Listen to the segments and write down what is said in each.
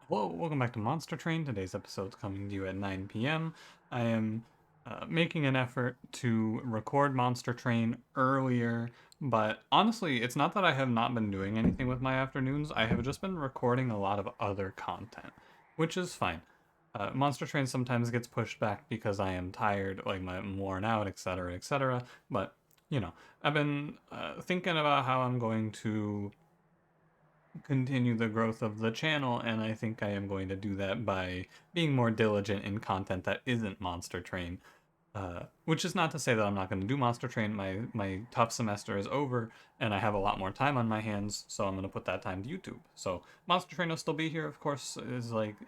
Hello, welcome back to Monster Train. Today's episode is coming to you at 9 p.m. I am making an effort to record Monster Train earlier, but honestly, it's not that I have not been doing anything with my afternoons. I have just been recording a lot of other content, which is fine. Monster Train sometimes gets pushed back because I am tired, like I'm worn out, etc., etc. But, I've been thinking about how I'm going to continue the growth of the channel, and I think I am going to do that by being more diligent in content that isn't Monster Train. Which is not to say that I'm not going to do Monster Train. My tough semester is over, and I have a lot more time on my hands, so I'm going to put that time to YouTube. So Monster Train will still be here, of course.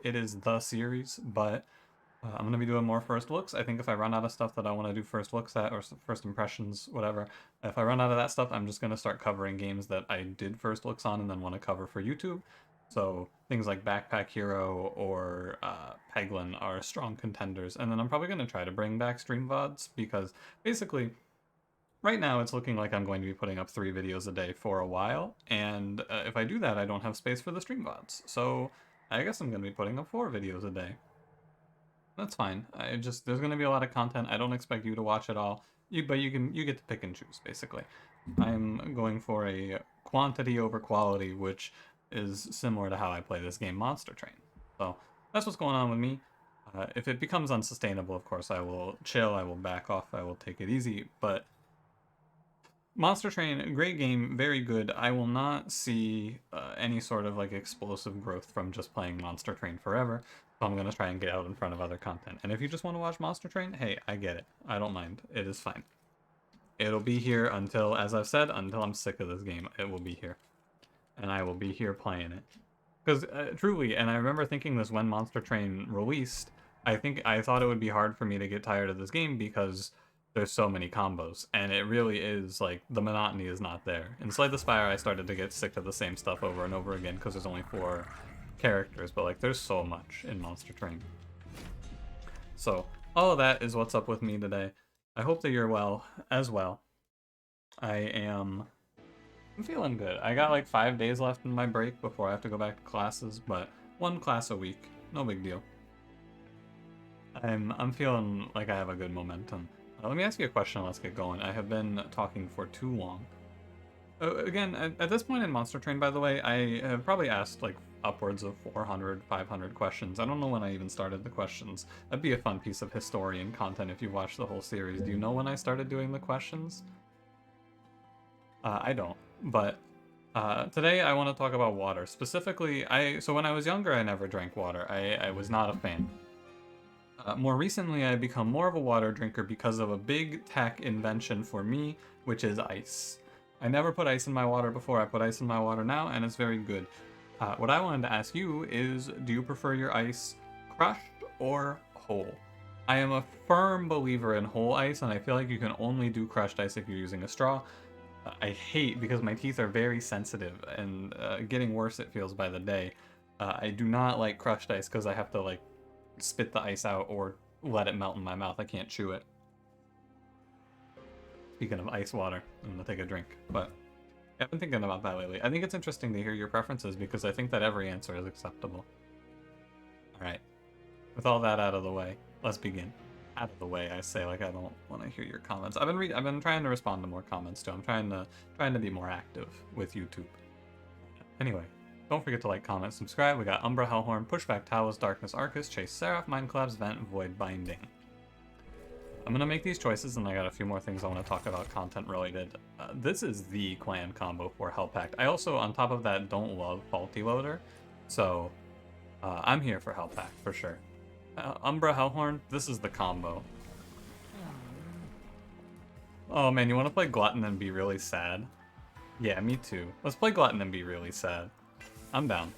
It is the series, but I'm going to be doing more first looks. I think if I run out of stuff that I want to do first looks at, or first impressions, whatever, if I run out of that stuff, I'm just going to start covering games that I did first looks on and then want to cover for YouTube. So things like Backpack Hero or Peglin are strong contenders. And then I'm probably going to try to bring back stream VODs because basically right now it's looking like I'm going to be putting up 3 videos a day for a while. And if I do that, I don't have space for the stream VODs. So I guess I'm going to be putting up 4 videos a day. That's fine. There's gonna be a lot of content. I don't expect you to watch it all. But you get to pick and choose basically. I'm going for a quantity over quality, which is similar to how I play this game, Monster Train. So that's what's going on with me. If it becomes unsustainable, of course, I will chill. I will back off. I will take it easy. But Monster Train, great game, very good. I will not see any sort of like explosive growth from just playing Monster Train forever. So I'm gonna try and get out in front of other content. And if you just want to watch Monster Train, hey, I get it. I don't mind. It is fine. It'll be here until, as I've said, until I'm sick of this game. It will be here, and I will be here playing it. Because truly, and I remember thinking this when Monster Train released, I thought it would be hard for me to get tired of this game because there's so many combos, and it really is like the monotony is not there. In Slay the Spire, I started to get sick of the same stuff over and over again because there's only 4 characters, but like there's so much in Monster Train. So all of that is what's up with me today. I hope that you're well as well. I'm feeling good. I got like 5 days left in my break before I have to go back to classes, but 1 class a week, no big deal. I'm feeling like I have a good momentum. Let me ask you a question. Let's get going. I have been talking for too long. Again, at this point in Monster Train, by the way, I have probably asked like upwards of 400, 500 questions. I don't know when I even started the questions. That'd be a fun piece of historian content if you watch the whole series. Do you know when I started doing the questions? I don't. But today I want to talk about water. Specifically, so when I was younger, I never drank water. I was not a fan. More recently, I've become more of a water drinker because of a big tech invention for me, which is ice. I never put ice in my water before. I put ice in my water now, and it's very good. What I wanted to ask you is, do you prefer your ice crushed or whole? I am a firm believer in whole ice, and I feel like you can only do crushed ice if you're using a straw. I hate, because my teeth are very sensitive, and getting worse it feels by the day. I do not like crushed ice because I have to like spit the ice out or let it melt in my mouth. I can't chew it. Speaking of ice water, I'm gonna take a drink. But I've been thinking about that lately. I think it's interesting to hear your preferences because I think that every answer is acceptable. Alright. With all that out of the way, let's begin. Out of the way, I say, like I don't want to hear your comments. I've been trying to respond to more comments too. I'm trying to be more active with YouTube. Anyway, don't forget to like, comment, subscribe. We got Umbra, Hellhorned, Pushback, Talos, Darkness, Arcus, Chase, Seraph, Mindclabs, Vent, Void, Binding. I'm gonna make these choices, and I got a few more things I want to talk about content related. This is the clan combo for Hell Pact. I also, on top of that, don't love Faulty Loader, so I'm here for Hell Pact for sure. Umbra, Hellhorn, this is the combo. Oh man, you want to play Glutton and be really sad? Yeah, me too. Let's play Glutton and be really sad. I'm down.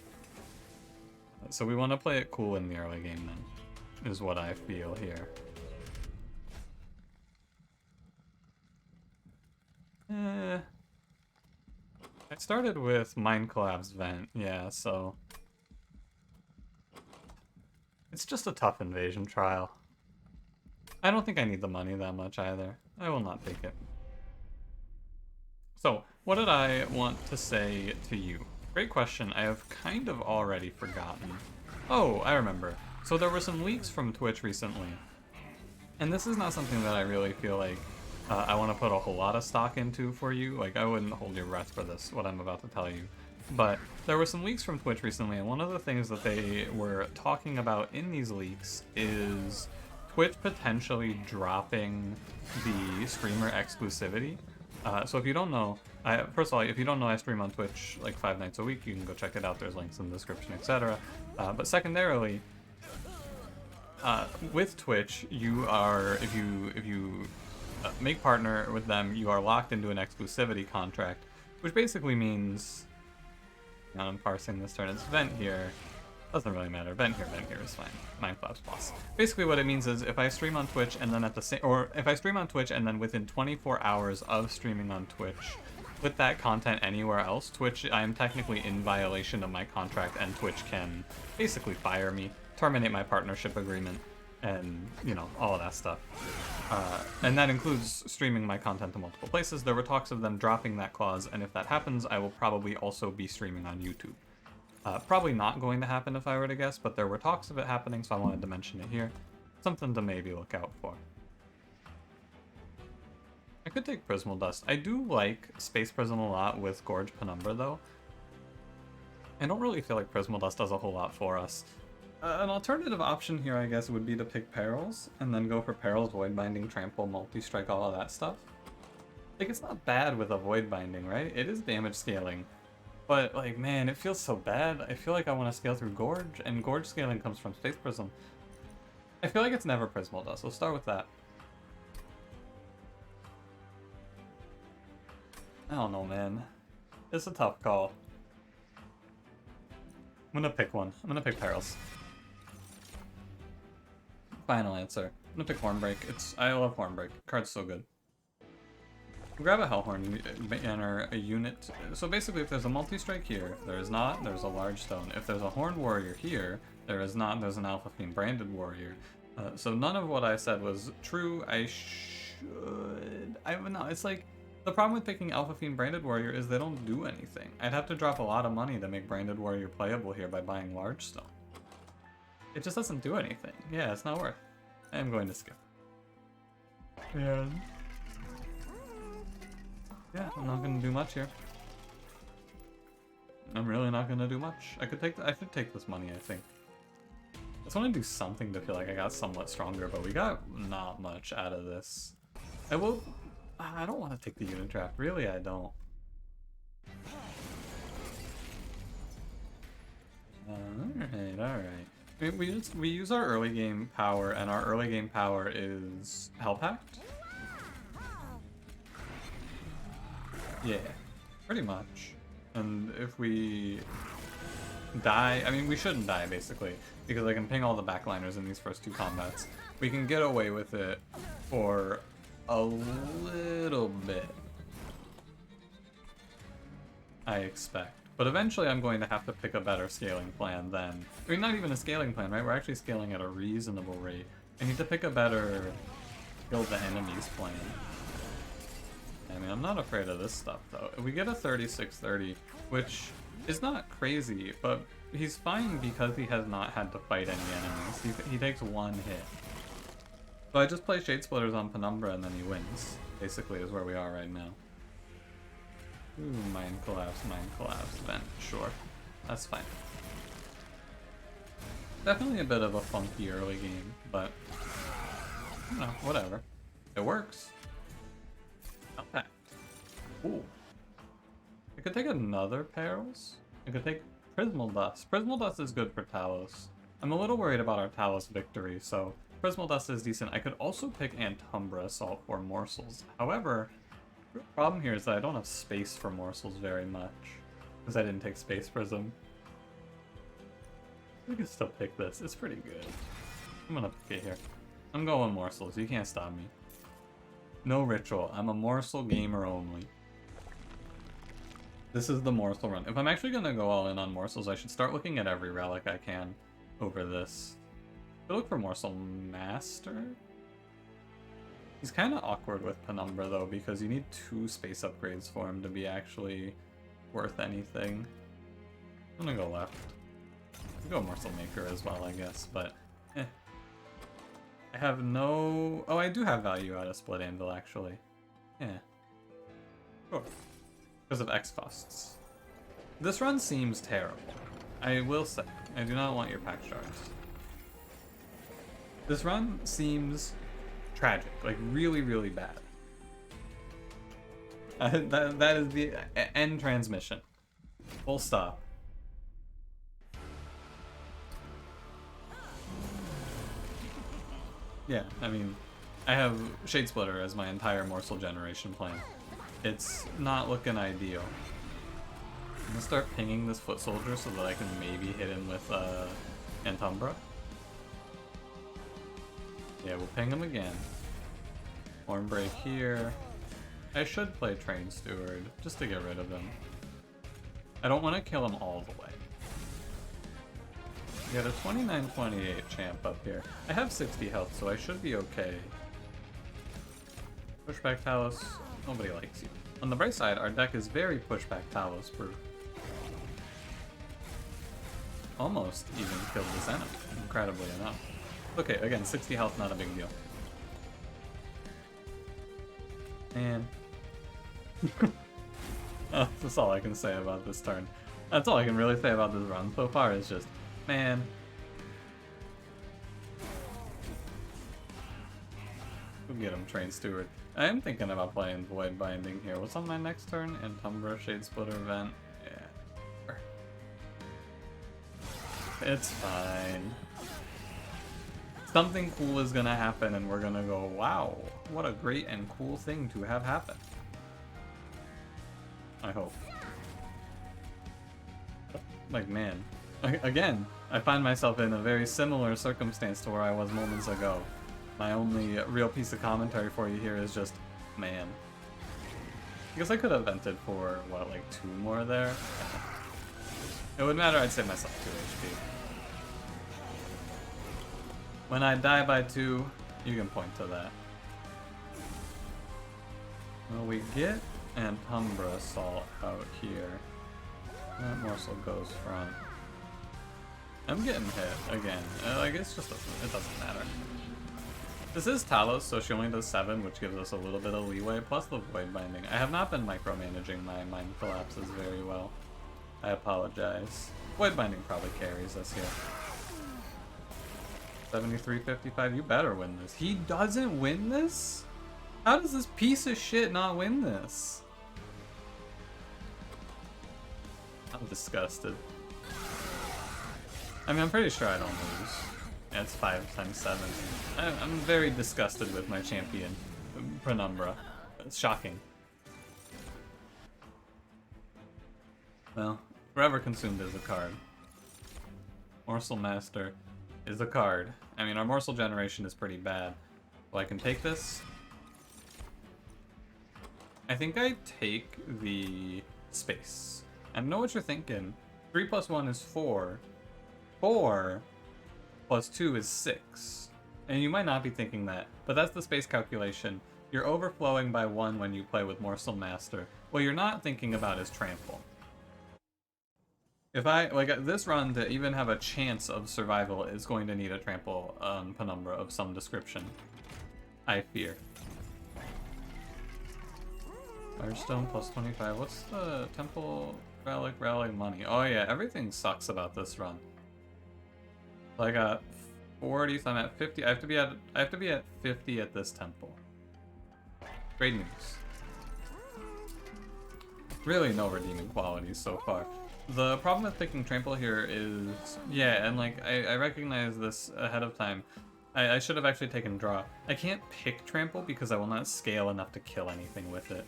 So we want to play it cool in the early game then, is what I feel here. I started with Mindclab's Vent, yeah, so it's just a tough invasion trial. I don't think I need the money that much either. I will not take it. So, what did I want to say to you? Great question. I have kind of already forgotten. Oh, I remember. So there were some leaks from Twitch recently. And this is not something that I really feel like I want to put a whole lot of stock into for you. Like, I wouldn't hold your breath for this, what I'm about to tell you. But there were some leaks from Twitch recently, and one of the things that they were talking about in these leaks is Twitch potentially dropping the streamer exclusivity. So if you don't know, first of all, if you don't know, I stream on Twitch like 5 nights a week. You can go check it out. There's links in the description, etc. But secondarily, with Twitch, you are, if you make partner with them, you are locked into an exclusivity contract, which basically means, now I'm parsing this turn, it's vent here, doesn't really matter, vent here is fine, Mind Collapse boss. Basically what it means is if I stream on Twitch and then if I stream on Twitch and then within 24 hours of streaming on Twitch, put that content anywhere else, Twitch, I am technically in violation of my contract, and Twitch can basically fire me, terminate my partnership agreement, and, you know, all of that stuff. And that includes streaming my content to multiple places. There were talks of them dropping that clause, and if that happens, I will probably also be streaming on YouTube. Probably not going to happen if I were to guess, but there were talks of it happening, so I wanted to mention it here. Something to maybe look out for. I could take Prismal Dust. I do like Space Prism a lot with Gorge Penumbra, though. I don't really feel like Prismal Dust does a whole lot for us. An alternative option here, I guess, would be to pick Perils, and then go for Perils, Void Binding, Trample, Multi-Strike, all of that stuff. Like, it's not bad with a Void Binding, right? It is damage scaling. But, like, man, it feels so bad. I feel like I want to scale through Gorge, and Gorge scaling comes from Space Prism. I feel like it's never Prismal Dust. We'll start with that. I don't know, man. It's a tough call. I'm gonna pick one. I'm gonna pick Perils. Final answer. I'm gonna pick Hornbreak. I love Hornbreak. Card's so good. Grab a Hellhorned banner, a unit. So basically, if there's a multi-strike here, there is not, there's a large stone. If there's a Horned Warrior here, there is not, there's an Alpha Fiend branded warrior. So none of what I said was true. I don't know, it's like, the problem with picking Alpha Fiend branded warrior is they don't do anything. I'd have to drop a lot of money to make branded warrior playable here by buying large stone. It just doesn't do anything. Yeah, it's not worth. I am going to skip. And yeah, I'm not gonna do much here. I'm really not gonna do much. I should take this money, I think. I just want to do something to feel like I got somewhat stronger, but we got not much out of this. I don't want to take the unit draft. Really, I don't. Alright. We use our early game power, and our early game power is Hell Pact? Yeah, pretty much. And if we die, I mean, we shouldn't die, basically, because I can ping all the backliners in these first 2 combats. We can get away with it for a little bit, I expect. But eventually I'm going to have to pick a better scaling plan than... I mean, not even a scaling plan, right? We're actually scaling at a reasonable rate. I need to pick a better kill the enemies plan. I mean, I'm not afraid of this stuff, though. We get a 36-30, which is not crazy, but he's fine because he has not had to fight any enemies. He takes 1 hit. So I just play Shade Splitters on Penumbra and then he wins, basically, is where we are right now. Ooh, Mind Collapse, Vent, sure. That's fine. Definitely a bit of a funky early game, but, you know, whatever. It works. Okay. Ooh. I could take another Perils. I could take Prismal Dust. Prismal Dust is good for Talos. I'm a little worried about our Talos victory, so Prismal Dust is decent. I could also pick Umbra Assault for Morsels. However, the problem here is that I don't have space for Morsels very much, because I didn't take Space Prism. We can still pick this. It's pretty good. I'm gonna pick it here. I'm going Morsels. You can't stop me. No ritual. I'm a morsel gamer only. This is the morsel run. If I'm actually gonna go all in on morsels, I should start looking at every relic I can over this. I look for Morsel Master. He's kind of awkward with Penumbra though, because you need 2 space upgrades for him to be actually worth anything. I'm gonna go left. I'll go Morsel Maker as well, I guess, but eh. I have no... Oh, I do have value out of Split Anvil, actually. Yeah. Sure. Because of X costs. This run seems terrible. I will say. I do not want your pack shards. This run seems tragic. Like, really, really bad. That is the end transmission. Full stop. Yeah, I mean, I have Shade Splitter as my entire morsel generation plan. It's not looking ideal. I'm gonna start pinging this foot soldier so that I can maybe hit him with Umbra. Yeah, we'll ping him again. Horn break here. I should play Train Steward just to get rid of him. I don't want to kill him all the way. We got a 29-28 champ up here. I have 60 health, so I should be okay. Pushback Talos. Nobody likes you. On the bright side, our deck is very pushback Talos proof. Almost even killed this enemy, incredibly enough. Okay, again, 60 health, not a big deal. Man. Oh, that's all I can say about this turn. That's all I can really say about this run so far is just, man. We'll get him, Train Steward. I am thinking about playing Void Binding here. What's on my next turn? Umbra, Shade Splitter event. Yeah. It's fine. Something cool is gonna happen and we're gonna go, wow, what a great and cool thing to have happen. I hope. Like, man. Again, I find myself in a very similar circumstance to where I was moments ago. My only real piece of commentary for you here is just, man. I guess I could have vented for, what, like 2 more there? It would matter, I'd save myself 2 HP. When I die by 2, you can point to that. Well, we get Umbra Assault out here. That morsel goes front. I'm getting hit again. Like, it's just, it doesn't matter. This is Talos, so she only does 7, which gives us a little bit of leeway, plus the Void Binding. I have not been micromanaging my Mind Collapses very well. I apologize. Void Binding probably carries us here. 73-55, you better win this. He doesn't win this? How does this piece of shit not win this? I'm disgusted. I mean, I'm pretty sure I don't lose. Yeah, it's 5 times 7. I'm very disgusted with my champion, Penumbra. It's shocking. Well, Forever Consumed is a card. Morsel Master is a card. I mean, our morsel generation is pretty bad. Well, I can take this. I think I take the space. I know what you're thinking. 3 plus 1 is 4. 4 plus 2 is 6. And you might not be thinking that, but that's the space calculation. You're overflowing by 1 when you play with Morsel Master. What you're not thinking about is Trample. If I, like, this run to even have a chance of survival is going to need a Trample on Penumbra of some description. I fear. Firestone plus 25. What's the Temple Relic Rally money? Oh yeah, everything sucks about this run. So I got 40, so I'm at 50. I have to be at 50 at this temple. Great news. Really no redeeming qualities so far. The problem with picking Trample here is, yeah, and like, I recognize this ahead of time. I should have actually taken Draw. I can't pick Trample because I will not scale enough to kill anything with it.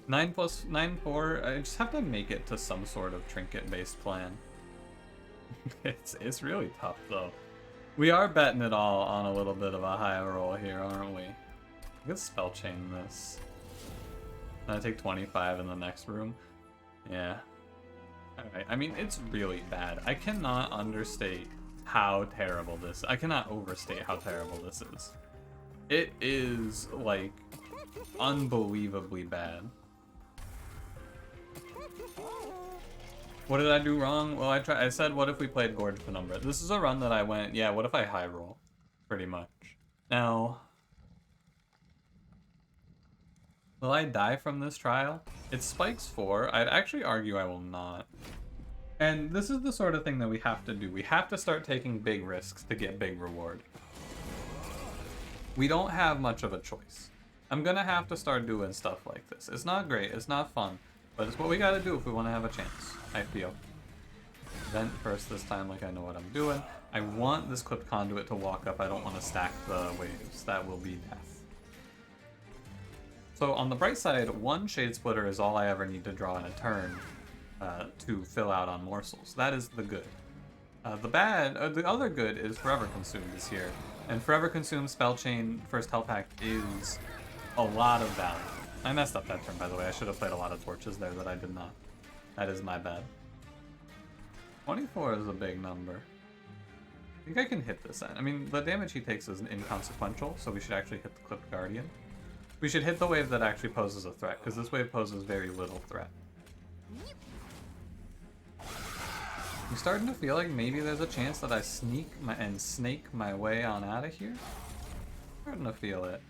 9 plus 9, 4, I just have to make it to some sort of trinket-based plan. It's really tough, though. We are betting it all on a little bit of a high roll here, aren't we? I could spell chain this. And I take 25 in the next room. Yeah. Alright, I mean, it's really bad. I cannot understate how terrible this... I cannot overstate how terrible this is. It is, like, unbelievably bad. What did I do wrong? Well, I said, what if we played Gorge Penumbra? This is a run that I went, yeah, what if I high roll? Pretty much. Now, will I die from this trial? It spikes 4. I'd actually argue I will not. And this is the sort of thing that we have to do. We have to start taking big risks to get big reward. We don't have much of a choice. I'm gonna have to start doing stuff like this. It's not great, it's not fun, but it's what we gotta do if we want to have a chance, I feel. Vent first this time like I know what I'm doing. I want this clipped conduit to walk up. I don't want to stack the waves. That will be death. So on the bright side, 1 Shade Splitter is all I ever need to draw in a turn to fill out on morsels. That is the good. The other good is Forever Consumed is here. And Forever Consumed Spell Chain first health hack is a lot of value. I messed up that turn, by the way. I should have played a lot of torches there that I did not. That is my bad. 24 is a big number. I think I can hit this end. I mean, the damage he takes is inconsequential, so we should actually hit the Clipped Guardian. We should hit the wave that actually poses a threat, because this wave poses very little threat. I'm starting to feel like maybe there's a chance that I snake my way on out of here. Starting to feel it.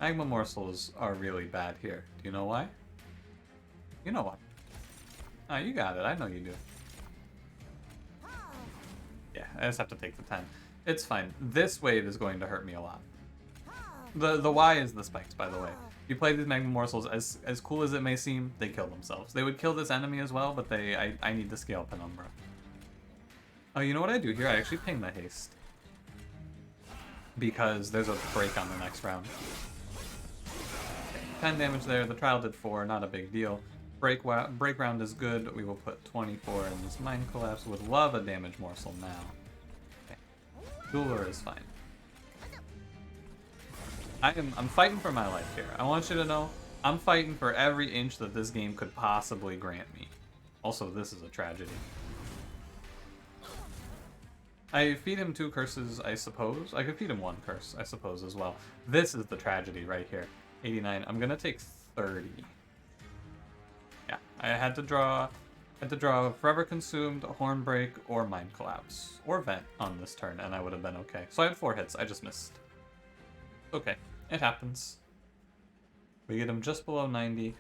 Magma Morsels are really bad here. Do you know why? You know why. Ah, you got it. I know you do. Yeah, I just have to take the 10. It's fine. This wave is going to hurt me a lot. The why is the spikes, by the way. You play these Magma Morsels, as cool as it may seem, they kill themselves. They would kill this enemy as well, but I need to scale Penumbra. Oh, you know what I do here? I actually ping the haste. Because there's a break on the next round. Okay, 10 damage there. The trial did 4, not a big deal. Break round is good. We will put 24 in this Mind Collapse. Would love a damage morsel now. Okay. Dueler is fine. I'm fighting for my life here. I want you to know, I'm fighting for every inch that this game could possibly grant me. Also, this is a tragedy. I feed him 2 curses, I suppose. I could feed him 1 curse, I suppose, as well. This is the tragedy right here. 89. I'm gonna take 30. Yeah, I had to draw Forever Consumed, Hornbreak, or Mind Collapse, or Vent on this turn, and I would have been okay. So I had 4 hits, I just missed. Okay, it happens. We get him just below 90.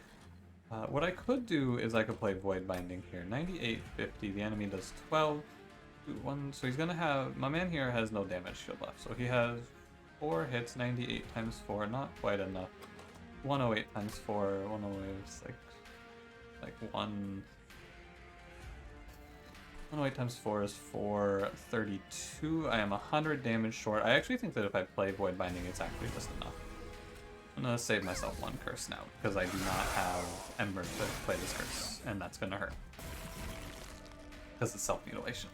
What I could do is I could play Void Binding here. 98, 50, the enemy does 12. 1, so he's gonna have, my man here has no damage shield left, so he has 4 hits, 98 times 4, not quite enough. 108 times 4, 108, like 108 times 4 is 432. I am 100 damage short. I actually think that if I play Void Binding, it's actually just enough. I'm gonna save myself 1 curse now, because I do not have Ember to play this curse, and that's gonna hurt. Because it's self-mutilation.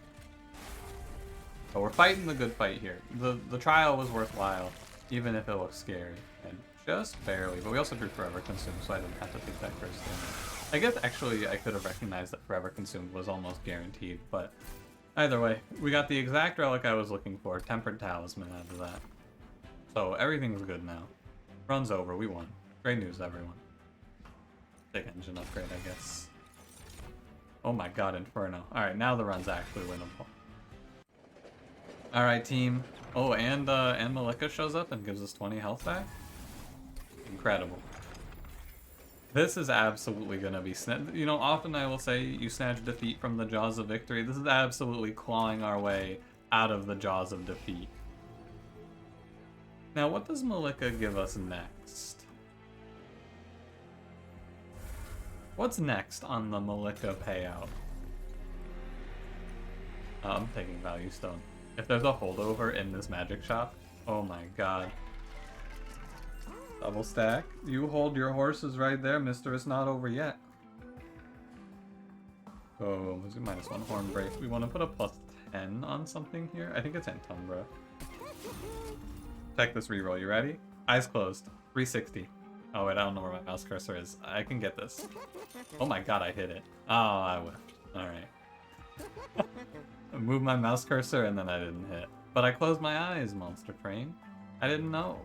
But we're fighting the good fight here. The trial was worthwhile, even if it looks scary. And just barely, but we also drew Forever Consumed, so I didn't have to take that curse damage. I guess actually I could have recognized that Forever Consumed was almost guaranteed, but either way, we got the exact relic I was looking for, Tempered Talisman out of that. So everything's good now. Run's over, we won. Great news, everyone. Big engine upgrade, I guess. Oh my god, Inferno. Alright, now the run's actually winnable. Alright, team. Oh, and Malika shows up and gives us 20 health back? Incredible. This is absolutely gonna be you know, often I will say you snatch defeat from the jaws of victory. This is absolutely clawing our way out of the jaws of defeat. Now, what does Malika give us next? What's next on the Malika payout? I'm taking Value Stone. If there's a holdover in this magic shop, oh my god. Double stack. You hold your horses right there, mister. It's not over yet. Oh, -1 horn break. We want to put a +10 on something here. I think it's Penumbra. Check this reroll. You ready? Eyes closed. 360. Oh wait, I don't know where my mouse cursor is. I can get this. Oh my god, I hit it. Oh, I whiffed. Alright. I moved my mouse cursor and then I didn't hit. But I closed my eyes, monstertrain. I didn't know.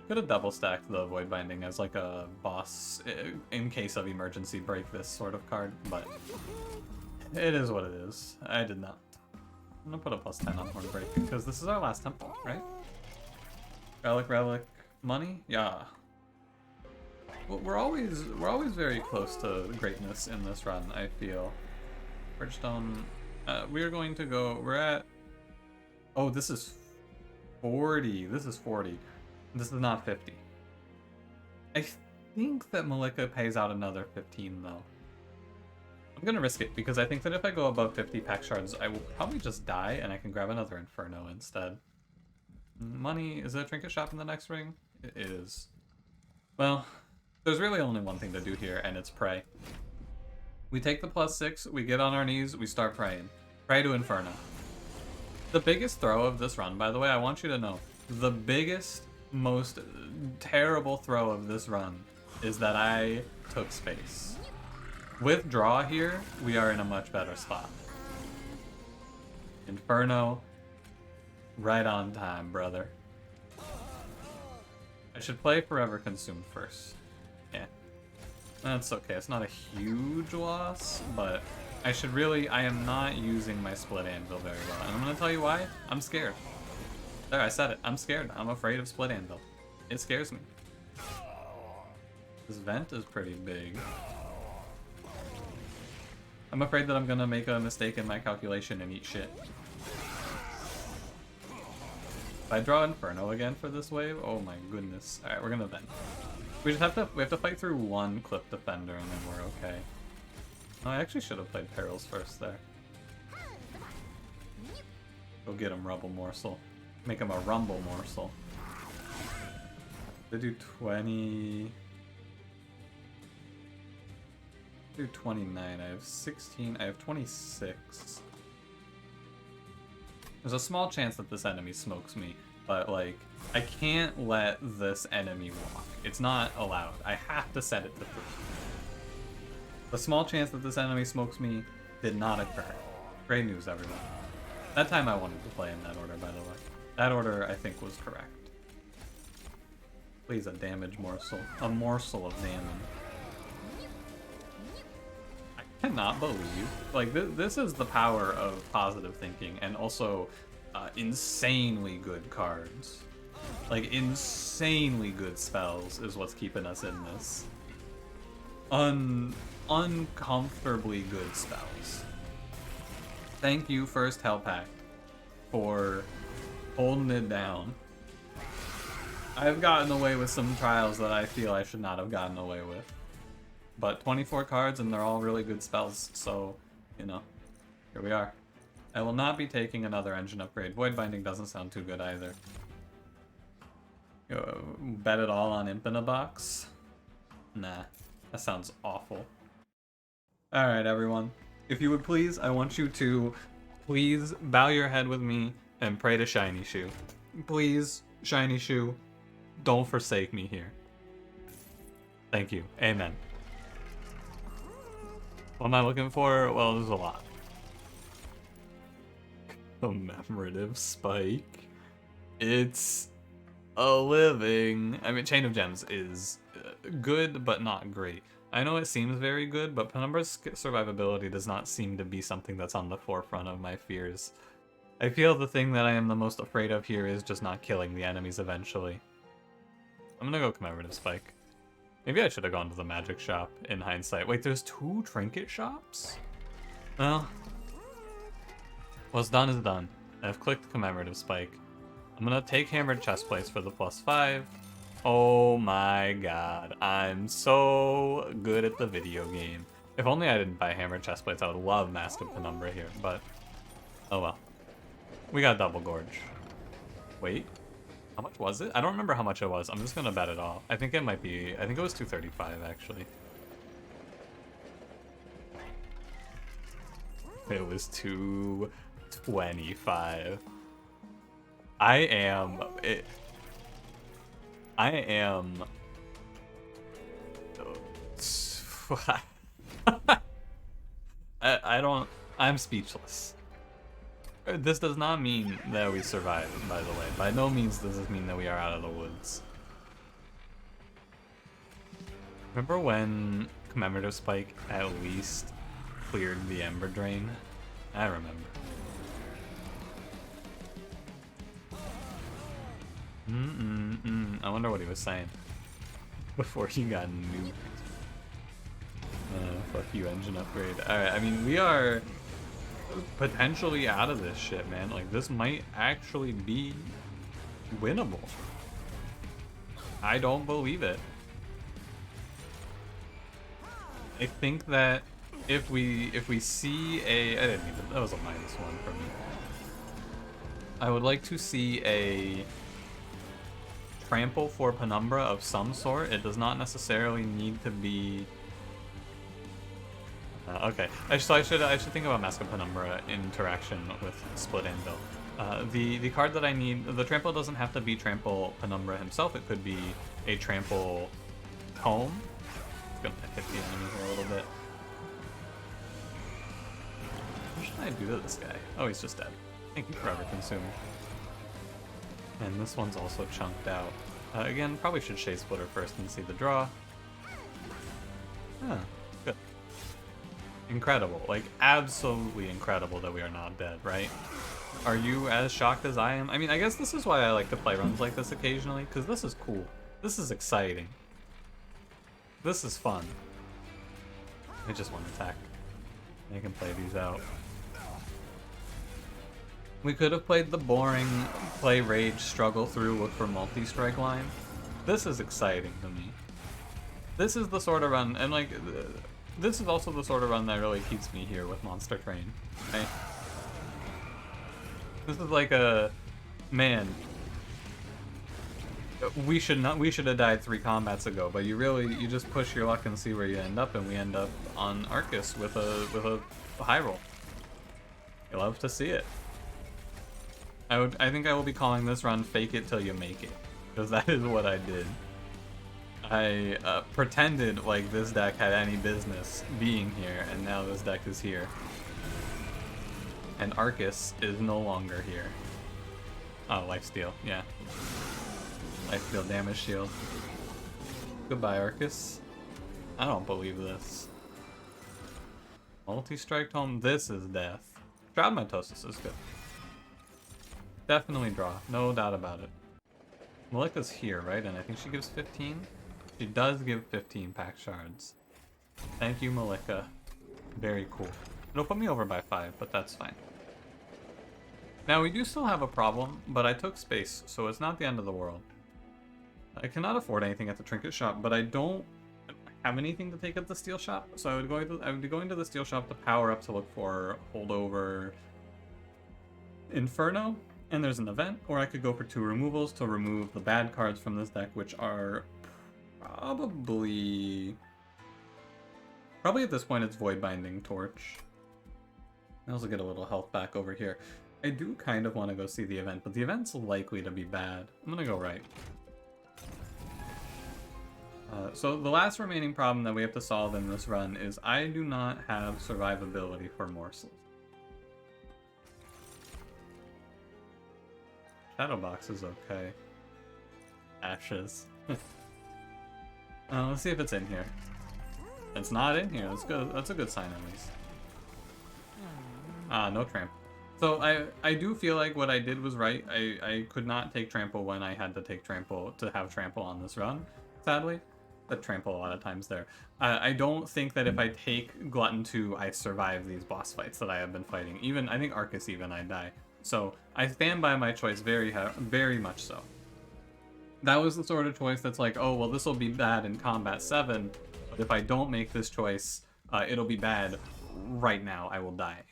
Could have double stacked the Void Binding as like a boss in case of emergency break this sort of card, but it is what it is. I did not. I'm gonna put a +10 on Hornbreak because this is our last temple, right? Relic, money? Yeah. Well, we're always very close to greatness in this run, I feel. Bridgestone. We're going to go. We're at. Oh, this is 40. This is 40. This is not 50. I think that Malika pays out another 15 though. I'm gonna risk it because I think that if I go above 50 pack shards, I will probably just die and I can grab another Inferno instead. Money, is there a trinket shop in the next ring? It is. Well, there's really only one thing to do here, and it's pray. We take the +6, we get on our knees, we start praying. Pray to Inferno. The biggest throw of this run, by the way, I want you to know, the biggest, most terrible throw of this run is that I took space. With draw here, we are in a much better spot. Inferno, right on time, brother. I should play Forever Consumed first. Yeah. That's okay, it's not a huge loss, but I am not using my Split Anvil very well. And I'm gonna tell you why. I'm scared. There, I said it. I'm scared. I'm afraid of Split Anvil. It scares me. This vent is pretty big. I'm afraid that I'm gonna make a mistake in my calculation and eat shit. If I draw Inferno again for this wave, oh my goodness. Alright, we're gonna vent. We have to fight through one Clip Defender and then we're okay. Oh, I actually should have played Perils first there. Go get him, Rubble Morsel. Make him a Rumble Morsel. They do 20... do 29. I have 16. I have 26. There's a small chance that this enemy smokes me, but like, I can't let this enemy walk. It's not allowed. I have to set it to 3. The small chance that this enemy smokes me did not occur. Great news, everyone. That time I wanted to play in that order, by the way. That order, I think, was correct. Please, a damage morsel. A morsel of damage. I cannot believe, like, this is the power of positive thinking, and also insanely good cards. Like, insanely good spells is what's keeping us in this. Uncomfortably good spells. Thank you, First Hell Pact, for holding it down. I've gotten away with some trials that I feel I should not have gotten away with. But 24 cards and they're all really good spells, so, you know, here we are. I will not be taking another engine upgrade. Void Binding doesn't sound too good either. Bet it all on Impinabox? Nah, that sounds awful. Alright, everyone. If you would please, I want you to please bow your head with me and pray to Shiny Shoe. Please, Shiny Shoe, don't forsake me here. Thank you. Amen. What am I looking for? Well, there's a lot. Commemorative Spike. It's a living. I mean, Chain of Gems is good, but not great. I know it seems very good, but Penumbra's survivability does not seem to be something that's on the forefront of my fears. I feel the thing that I am the most afraid of here is just not killing the enemies eventually. I'm gonna go Commemorative Spike. Maybe I should have gone to the magic shop in hindsight. Wait, there's 2 trinket shops? Well, what's done is done. I've clicked Commemorative Spike. I'm gonna take Hammered Chestplates for the +5. Oh my god, I'm so good at the video game. If only I didn't buy Hammered Chestplates, I would love Mask of Penumbra here, but oh well. We got Double Gorge. Wait. How much was it? I don't remember how much it was. I'm just gonna bet it all. I think it might be... I think it was 235, actually. It was 225. I am... I don't... I'm speechless. This does not mean that we survived, by the way. By no means does this mean that we are out of the woods. Remember when Commemorative Spike at least cleared the Ember Drain. I remember. I wonder what he was saying before he got nuked. Fuck you, engine upgrade. Alright, I mean, we are potentially out of this shit, man. Like, this might actually be winnable. I don't believe it. I think that if we see a... I didn't even... That was a -1 for me. I would like to see a trample for Penumbra of some sort. It does not necessarily need to be... okay, so I should think about Mask of Penumbra in interaction with Split Anvil. The card that I need, the trample doesn't have to be trample Penumbra himself. It could be a trample Tome. It's gonna hit the enemy here a little bit. What should I do to this guy? Oh, he's just dead. Thank you, Forever Consumed. And this one's also chunked out. Again, probably should Shade Splitter first and see the draw. Huh, good. Incredible, like absolutely incredible that we are not dead, right? Are you as shocked as I am? I mean, I guess this is why I like to play runs like this occasionally, because this is cool. This is exciting. This is fun. I just want to attack. I can play these out. We could have played the boring play rage, struggle through, look for multi-strike line. This is exciting to me. This is the sort of run, and like, this is also the sort of run that really keeps me here with Monstertrain. Right? This is like a, man, we should have died 3 combats ago, but you just push your luck and see where you end up, and we end up on Arcus with a high roll. You love to see it. I think I will be calling this run "Fake It Till You Make It," because that is what I did. I pretended like this deck had any business being here, and now this deck is here. And Arcus is no longer here. Oh, lifesteal, yeah. Lifesteal damage shield. Goodbye, Arcus. I don't believe this. Multi-strike tome, this is death. Shroud Mitosis is good. Definitely draw, no doubt about it. Malika's here, right? And I think she gives 15? She does give 15 pack shards. Thank you, Malika. Very cool. It'll put me over by 5, but that's fine. Now, we do still have a problem, but I took space, so it's not the end of the world. I cannot afford anything at the trinket shop, but I don't have anything to take at the steel shop, so I would be going to the steel shop to power up to look for holdover Inferno, and there's an event, or I could go for 2 removals to remove the bad cards from this deck, which are probably at this point it's Void Binding Torch. I also get a little health back over here. I do kind of want to go see the event, but the event's likely to be bad. I'm gonna go right. So the last remaining problem that we have to solve in this run is I do not have survivability for morsels. Shadowbox is okay. Ashes. Let's see if it's in here. It's not in here. That's good. That's a good sign at least. No tramp. So I do feel like what I did was right. I could not take trample when I had to take trample to have trample on this run, sadly. But trample a lot of times there. I don't think that if I take Glutton 2, I survive these boss fights that I have been fighting. Even, I think Arcus even, I die. So I stand by my choice very much so. That was the sort of choice that's like, oh, well, this will be bad in Combat 7, but if I don't make this choice, it'll be bad right now. I will die.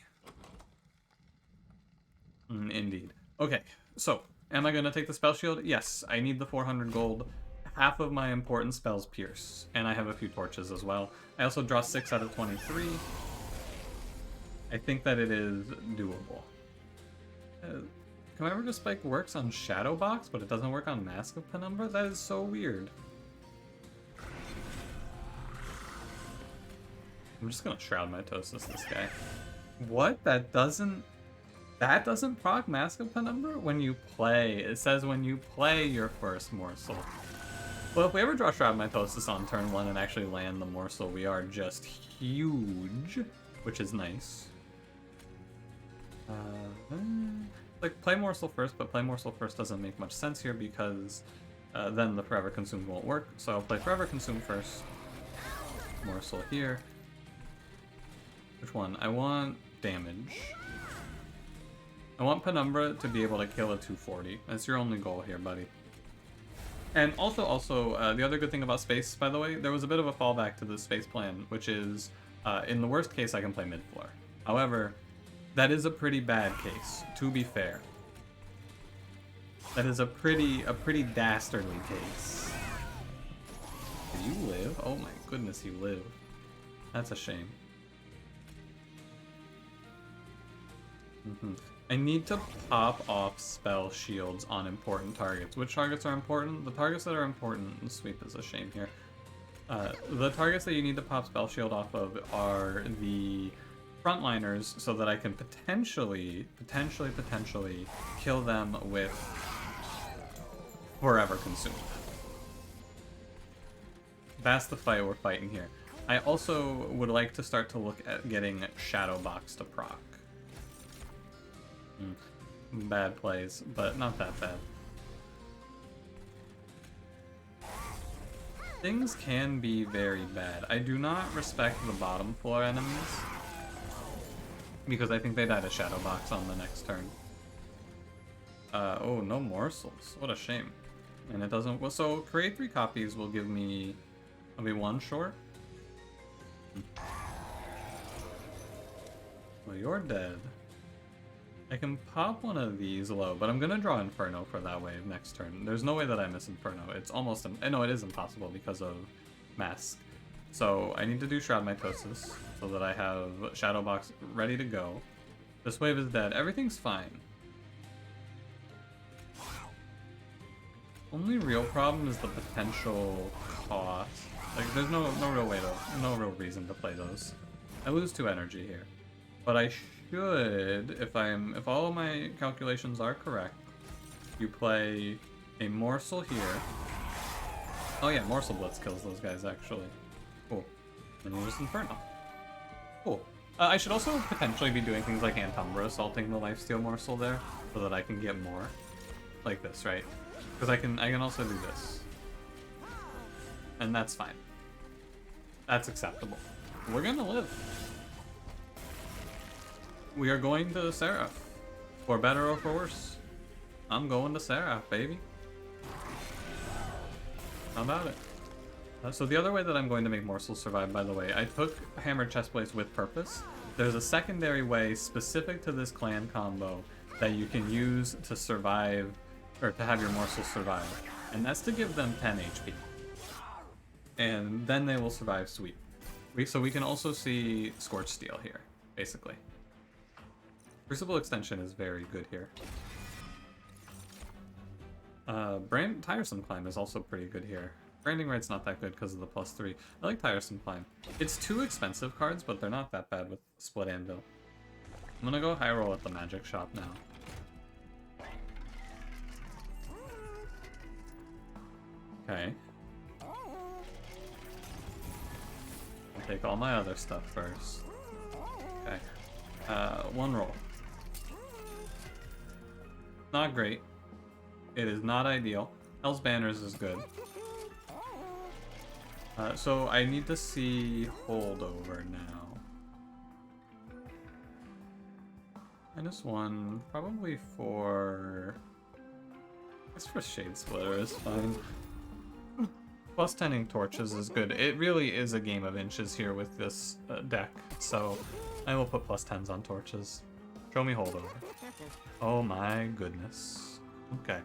Indeed. Okay, so, am I going to take the Spell Shield? Yes, I need the 400 gold. Half of my important spells pierce, and I have a few torches as well. I also draw 6 out of 23. I think that it is doable. Commemorative Spike works on Shadowbox, but it doesn't work on Mask of Penumbra? That is so weird. I'm just gonna Shroud Mitosis this guy. What? That doesn't proc Mask of Penumbra? When you play. It says when you play your first morsel. Well, if we ever draw Shroud Mitosis on turn 1 and actually land the morsel, we are just huge. which is nice. Like, play Morsel first, but play Morsel first doesn't make much sense here because then the Forever Consume won't work. So I'll play Forever Consume first. Morsel here. Which one? I want damage. I want Penumbra to be able to kill a 240. That's your only goal here, buddy. And also, the other good thing about space, by the way, there was a bit of a fallback to the space plan, which is, in the worst case, I can play mid-floor. However, that is a pretty bad case, to be fair. That is a pretty dastardly case. Do you live? Oh my goodness, you live. That's a shame. I need to pop off spell shields on important targets. Which targets are important? The targets that are important, sweep is a shame here. The targets that you need to pop spell shield off of are the frontliners, so that I can potentially kill them with Forever Consume. That's the fight we're fighting here. I also would like to start to look at getting Shadow Box to proc. Bad plays, but not that bad. Things can be very bad. I do not respect the bottom floor enemies because I think they died a Shadow Box on the next turn. Oh, no morsels. What a shame. And it doesn't... Well, so create 3 copies will give me... I'll be 1 short. Well, you're dead. I can pop one of these low, but I'm gonna draw Inferno for that wave next turn. There's no way that I miss Inferno. It's almost... No, it is impossible because of Mask. So I need to do Shroud Mitosis so that I have Shadow Box ready to go. This wave is dead. Everything's fine. Only real problem is the potential cost. Like, there's no real reason to play those. I lose 2 energy here, but I should, if all of my calculations are correct, you play a Morsel here. Oh yeah, Morsel Blitz kills those guys actually. Cool. And you just Inferno. Cool. I should also potentially be doing things like Umbra assaulting the Lifesteal Morsel there, so that I can get more. Like this, right? Because I can also do this. And that's fine. That's acceptable. We're gonna live. We are going to Seraph. For better or for worse. I'm going to Seraph, baby. How about it? So the other way that I'm going to make morsels survive, by the way, I took Hammered Chestplates with purpose. There's a secondary way specific to this clan combo that you can use to survive, or to have your morsels survive. And that's to give them 10 HP. And then they will survive sweep. So we can also see Scorch Steel here, basically. Crucible Extension is very good here. Tiresome Climb is also pretty good here. Branding Right's not that good because of the +3. I like Tiresome Climb. It's 2 expensive cards, but they're not that bad with Split Anvil. I'm gonna go high roll at the Magic Shop now. Okay. I'll take all my other stuff first. Okay. 1 roll. Not great. It is not ideal. Hell's Banners is good. So I need to see Holdover now. -1, probably for... I guess for Shade Splitter is fine. +10ing Torches is good. It really is a game of inches here with this deck, so I will put +10s on Torches. Show me Holdover. Oh my goodness. Okay.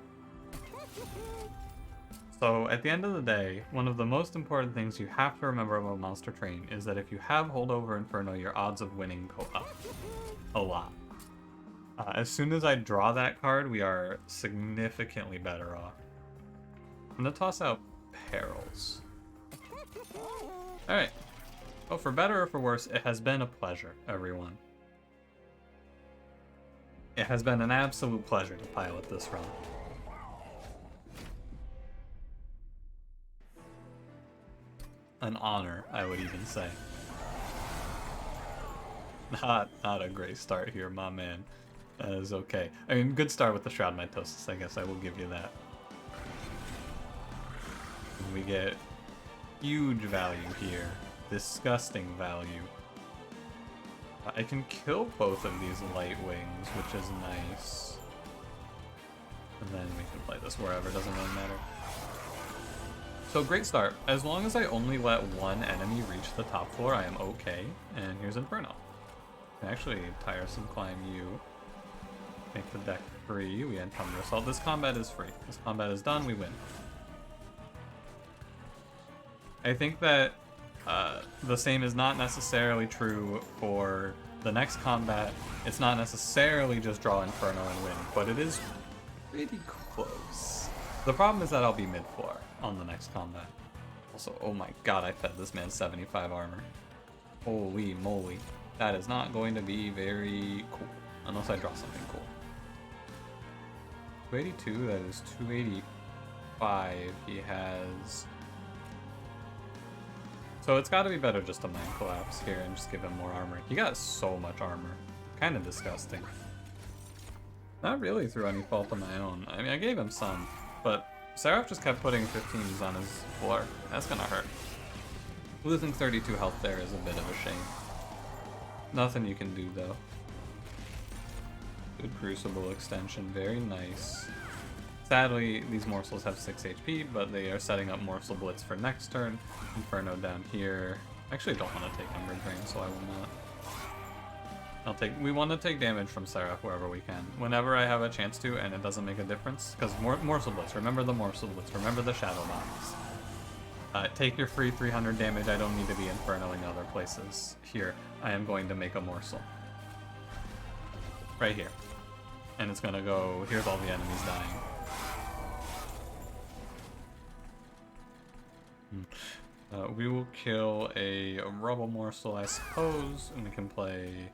So at the end of the day, one of the most important things you have to remember about Monster Train is that if you have Holdover Inferno, your odds of winning go up a lot. As soon as I draw that card, we are significantly better off. I'm gonna toss out Perils. Alright. Well, for better or for worse, it has been a pleasure, everyone. It has been an absolute pleasure to pilot this run. An honor, I would even say. Not a great start here, my man. That is okay. I mean, good start with the Shroud Mitosis, I guess I will give you that. We get huge value here. Disgusting value. I can kill both of these light wings, which is nice. And then we can play this wherever, doesn't really matter. So great start. As long as I only let one enemy reach the top floor, I am okay. And here's Inferno. Actually, Tiresome Climb you. Make the deck free. We encumber assault. This combat is free. This combat is done. We win. I think that the same is not necessarily true for the next combat. It's not necessarily just draw Inferno and win, but it is pretty close. The problem is that I'll be mid-floor on the next combat. Also, oh my god, I fed this man 75 armor. Holy moly. That is not going to be very cool, unless I draw something cool. 282, that is 285. He has... So it's got to be better just to Mind Collapse here and just give him more armor. He got so much armor. Kind of disgusting. Not really through any fault of my own. I mean, I gave him some, but Seraph just kept putting 15s on his floor. That's gonna hurt. Losing 32 health there is a bit of a shame. Nothing you can do, though. Good Crucible extension, very nice. Sadly, these morsels have 6 HP, but they are setting up Morsel Blitz for next turn. Inferno down here. Actually, don't want to take Umbra Drain, so I will not. We want to take damage from Seraph wherever we can. Whenever I have a chance to, and it doesn't make a difference, because Morsel Blitz, remember the Morsel Blitz, remember the Shadow Box. Take your free 300 damage, I don't need to be Infernoing other places. Here, I am going to make a Morsel. Right here. And it's gonna go, here's all the enemies dying. We will kill a Rubble Morsel, I suppose, and we can play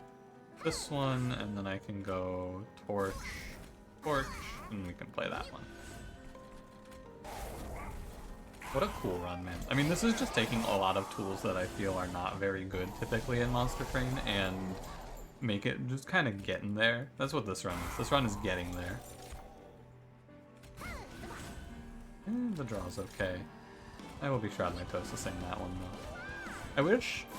this one, and then I can go Torch, and we can play that one. What a cool run, man. I mean, this is just taking a lot of tools that I feel are not very good typically in Monster Train, and make it just kind of getting there. That's what this run is. This run is getting there. The draw's okay. I will be Shroud Mitosising that one, though.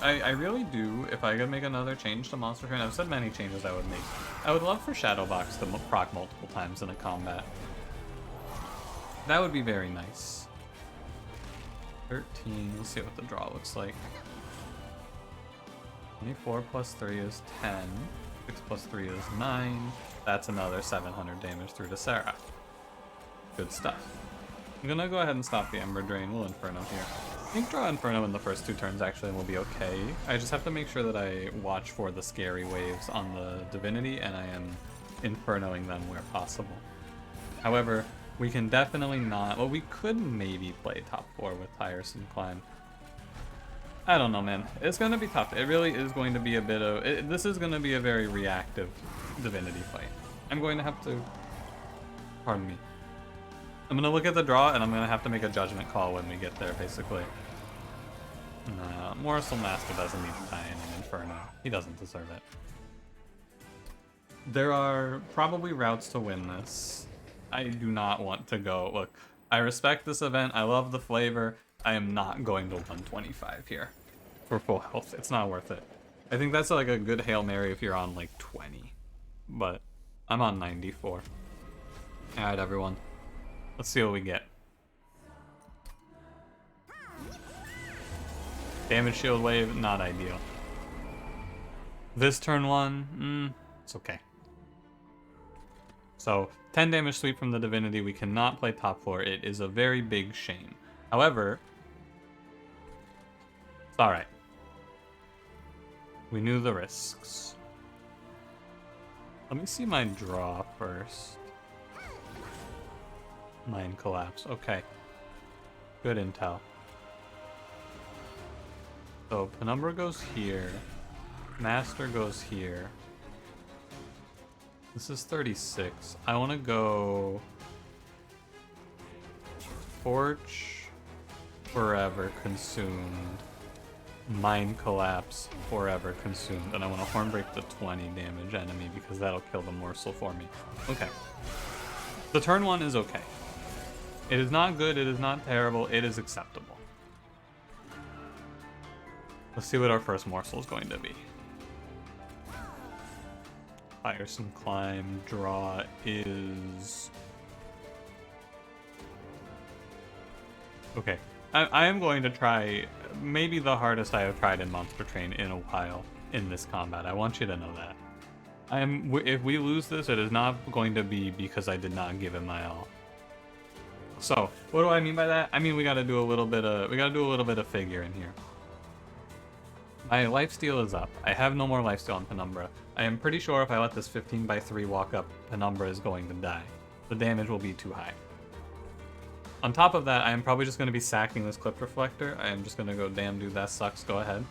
I really do, if I could make another change to Monster Train, I've said many changes I would make. I would love for Shadow Box to proc multiple times in a combat. That would be very nice. 13, let's see what the draw looks like. 24 plus 3 is 10. 6 plus 3 is 9. That's another 700 damage through to Seraph. Good stuff. I'm gonna go ahead and stop the Ember Drain. We'll Inferno here. I think draw Inferno in the first 2 turns actually will be okay. I just have to make sure that I watch for the scary waves on the Divinity and I am Infernoing them where possible. However, we can definitely not... Well, we could maybe play top 4 with Tiresome Climb. I don't know, man. It's going to be tough. It really is going to be a bit of... this is going to be a very reactive Divinity fight. I'm going to have to... Pardon me. I'm going to look at the draw, and I'm going to have to make a judgment call when we get there, basically. Morsel Master doesn't need to die in an Inferno. He doesn't deserve it. There are probably routes to win this. I do not want to go... Look, I respect this event. I love the flavor. I am not going to 125 here for full health. It's not worth it. I think that's like a good Hail Mary if you're on like 20. But I'm on 94. Alright, everyone. Let's see what we get. Damage shield wave, not ideal. This turn 1, it's okay. So, 10 damage sweep from the Divinity. We cannot play top 4. It is a very big shame. However, it's alright. We knew the risks. Let me see my draw first. Mind Collapse. Okay. Good intel. So, Penumbra goes here. Master goes here. This is 36. I want to go... Torch, Forever, Consumed, Mind Collapse, Forever Consumed, and I want to Hornbreak the 20 damage enemy because that'll kill the morsel for me. Okay. The turn 1 is okay. It is not good, it is not terrible, it is acceptable. Let's see what our first morsel is going to be. Tiresome Climb, draw is... Okay. I am going to try maybe the hardest I have tried in Monster Train in a while in this combat. I want you to know that. If we lose this, it is not going to be because I did not give it my all. So, what do I mean by that? I mean we gotta do a little bit of figure in here. My lifesteal is up. I have no more lifesteal on Penumbra. I am pretty sure if I let this 15x3 walk up, Penumbra is going to die. The damage will be too high. On top of that, I am probably just going to be sacking this Clip Reflector. I am just going to go, damn dude, that sucks, go ahead.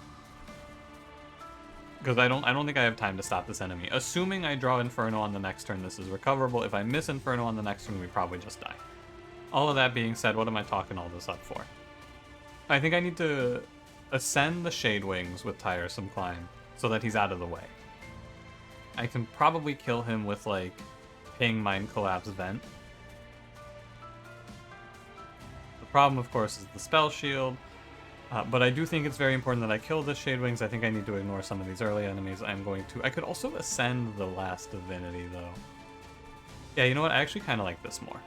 Because I don't think I have time to stop this enemy. Assuming I draw Inferno on the next turn, this is recoverable. If I miss Inferno on the next turn, we probably just die. All of that being said, what am I talking all this up for? I think I need to ascend the Shade Wings with Tiresome Climb so that he's out of the way. I can probably kill him with, like, Ping, Mind Collapse, Vent. The problem, of course, is the Spell Shield, but I do think it's very important that I kill the Shade Wings. I think I need to ignore some of these early enemies. I could also ascend the last Divinity, though. Yeah, you know what? I actually kind of like this more.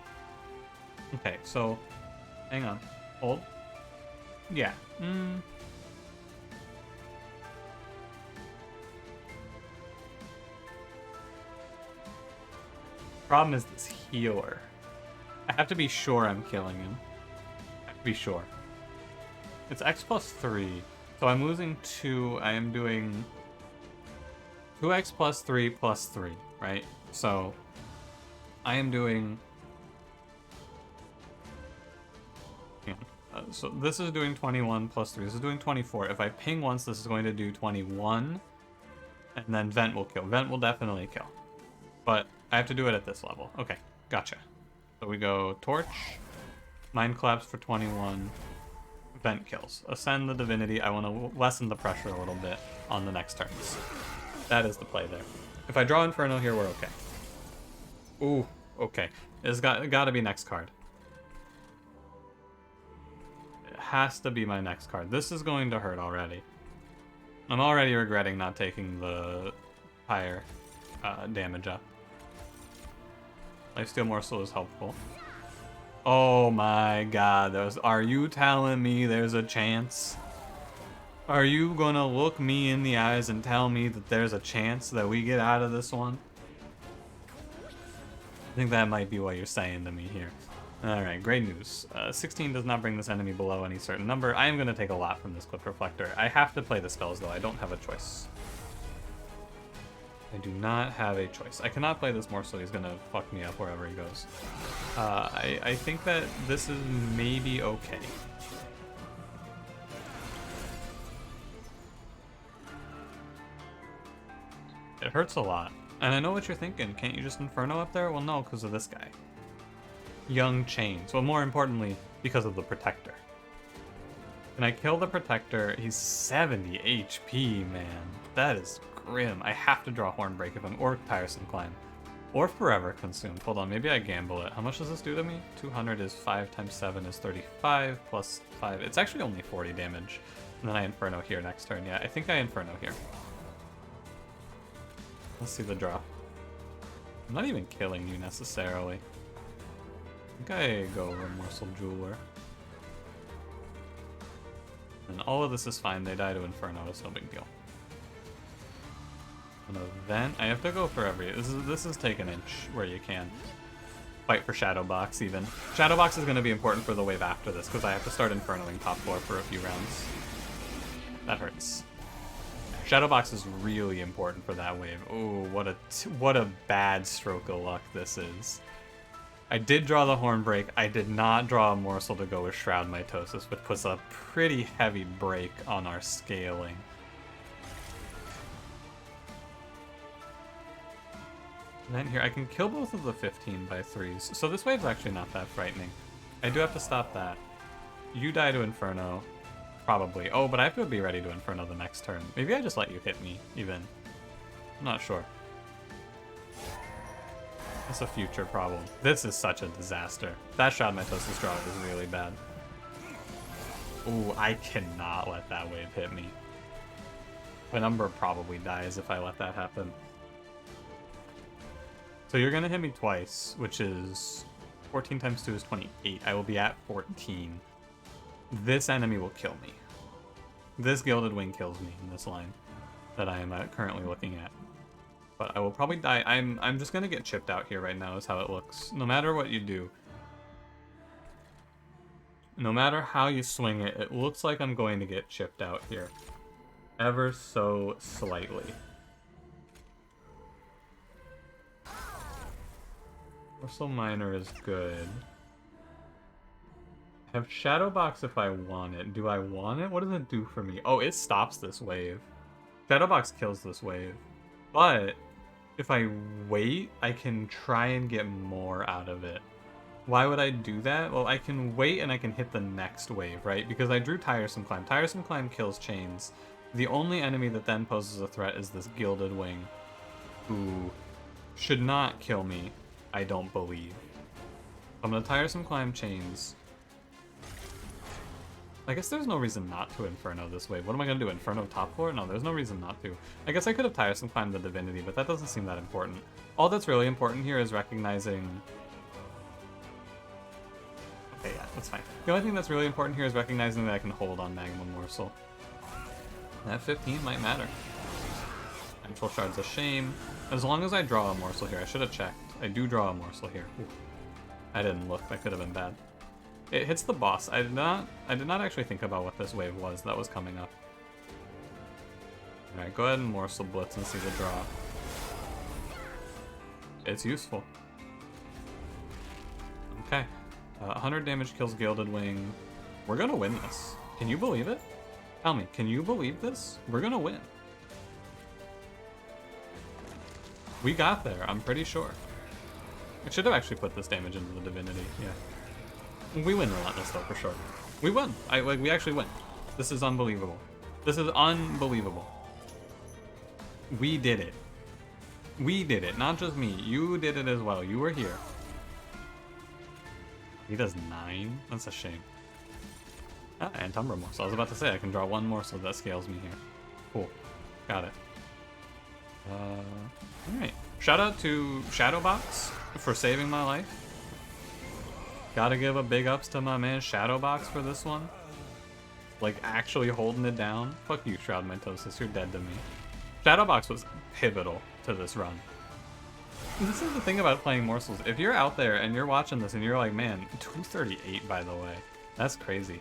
Okay, so, hang on. Hold. Yeah. Problem is this healer. I have to be sure I'm killing him. I have to be sure. It's X plus 3, so I'm losing 2. I am doing 2x plus 3 plus 3, right? So I am doing... so this is doing 21 plus 3. This is doing 24. If I ping once, this is going to do 21. And then Vent will kill. Vent will definitely kill. But I have to do it at this level. Okay, gotcha. So we go Torch, Mind Collapse for 21, Vent kills. Ascend the Divinity. I want to lessen the pressure a little bit on the next turns. That is the play there. If I draw Inferno here, we're okay. Ooh, okay. It's got to be next card. It has to be my next card. This is going to hurt already. I'm already regretting not taking the higher damage up. Lifesteal Morsel is helpful. Oh my god, are you telling me there's a chance? Are you gonna look me in the eyes and tell me that there's a chance that we get out of this one? I think that might be what you're saying to me here. Alright, great news. 16 does not bring this enemy below any certain number. I am gonna take a lot from this Clip Reflector. I have to play the spells though, I don't have a choice. I do not have a choice. I cannot play this morsel. He's gonna fuck me up wherever he goes. I think that this is maybe okay. It hurts a lot. And I know what you're thinking. Can't you just Inferno up there? Well, no, because of this guy. Young Chains. Well, more importantly, because of the Protector. Can I kill the Protector? He's 70 HP, man. That is grim. I have to draw Hornbreak if I'm, or Tiresome Climb, or Forever Consumed. Hold on, maybe I gamble it. How much does this do to me? 200 is 5 times 7 is 35 plus 5. It's actually only 40 damage. And then I Inferno here next turn. Yeah, I think I Inferno here. Let's see the draw. I'm not even killing you necessarily. I think I go Morsel Jeweler. And all of this is fine. They die to Inferno. It's no big deal. An event. I have to go for every. This is take an inch where you can. Fight for Shadowbox even. Shadowbox is going to be important for the wave after this because I have to start Infernoing top floor for a few rounds. That hurts. Shadowbox is really important for that wave. Oh, what a bad stroke of luck this is. I did draw the Hornbreak. I did not draw a morsel to go with Shroud Mitosis, which puts a pretty heavy break on our scaling. And then here, I can kill both of the 15x3s. So this wave's actually not that frightening. I do have to stop that. You die to Inferno. Probably. Oh, but I have to be ready to Inferno the next turn. Maybe I just let you hit me, even. I'm not sure. That's a future problem. This is such a disaster. That Shroud Mitosis draw is really bad. Ooh, I cannot let that wave hit me. Penumbra probably dies if I let that happen. So you're gonna hit me twice, which is 14 times 2 is 28. I will be at 14. This enemy will kill me. This Gilded Wing kills me in this line that I am currently looking at. But I will probably die. I'm just gonna get chipped out here right now is how it looks. No matter what you do. No matter how you swing it, it looks like I'm going to get chipped out here. Ever so slightly. Morsel Miner is good. I have Shadow Box if I want it. Do I want it? What does it do for me? Oh, it stops this wave. Shadow Box kills this wave. But if I wait, I can try and get more out of it. Why would I do that? Well, I can wait and I can hit the next wave, right? Because I drew Tiresome Climb. Tiresome Climb kills chains. The only enemy that then poses a threat is this Gilded Wing, who should not kill me, I don't believe. I'm gonna Tiresome Climb chains. I guess there's no reason not to Inferno this wave. What am I gonna do? Inferno top floor? No, there's no reason not to. I guess I could have Tiresome Climbed the Divinity, but that doesn't seem that important. All that's really important here is recognizing... Okay, yeah, that's fine. The only thing that's really important here is recognizing that I can hold on Magma Morsel. That 15 might matter. Control Shard's a shame. As long as I draw a morsel here, I should have checked. I do draw a morsel here. Ooh. I didn't look, that could have been bad. It hits the boss. I did not actually think about what this wave was that was coming up. Alright, go ahead and Morsel Blitz and see the draw. It's useful. Okay. 100 damage kills Gilded Wing. We're gonna win this. Can you believe it? Tell me, can you believe this? We're gonna win. We got there, I'm pretty sure. I should have actually put this damage into the Divinity, yeah. We win Relentless though, for sure. We won. We actually win. This is unbelievable. This is unbelievable. We did it. We did it, not just me. You did it as well. You were here. He does 9? That's a shame. Ah, and Umbra Morsel. I was about to say, I can draw one morsel that scales me here. Cool. Got it. Alright. Shout out to Shadowbox for saving my life. Gotta give a big ups to my man Shadowbox for this one. Like, actually holding it down. Fuck you, Shroud Mitosis. You're dead to me. Shadowbox was pivotal to this run. This is the thing about playing morsels. If you're out there and you're watching this and you're like, man, 238 by the way. That's crazy.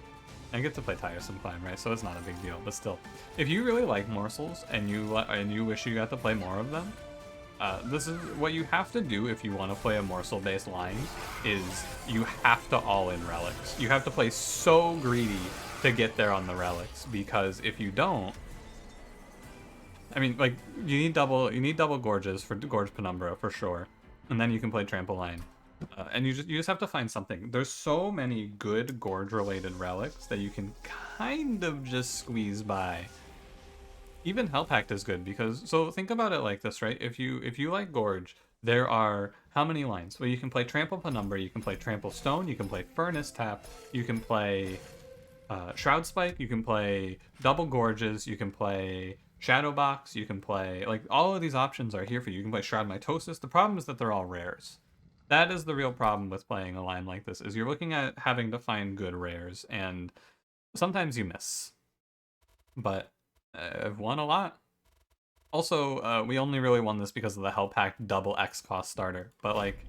I get to play Tiresome Climb, right? So it's not a big deal, but still. If you really like morsels and you wish you got to play more of them, this is what you have to do if you want to play a morsel-based line, is you have to all-in relics. You have to play so greedy to get there on the relics, because if you don't, I mean, like, you need double gorges for Gorge Penumbra for sure, and then you can play Trampoline. And you just have to find something. There's so many good Gorge-related relics that you can kind of just squeeze by. Even Hellpact is good because, so think about it like this, right? If you like Gorge, there are how many lines? Well, you can play Trample Penumbra, you can play Trample Stone, you can play Furnace Tap, you can play Shroud Spike, you can play Double Gorges, you can play Shadow Box, you can play, like, all of these options are here for you. You can play Shroud Mitosis. The problem is that they're all rares. That is the real problem with playing a line like this, is you're looking at having to find good rares, and sometimes you miss. But I've won a lot. Also, we only really won this because of the Hellpact double X cost starter. But, like,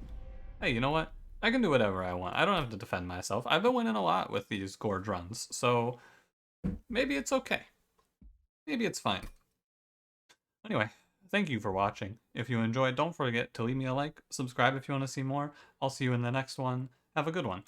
hey, you know what? I can do whatever I want. I don't have to defend myself. I've been winning a lot with these Gorge runs, so maybe it's okay. Maybe it's fine. Anyway, thank you for watching. If you enjoyed, don't forget to leave me a like, subscribe if you want to see more. I'll see you in the next one. Have a good one.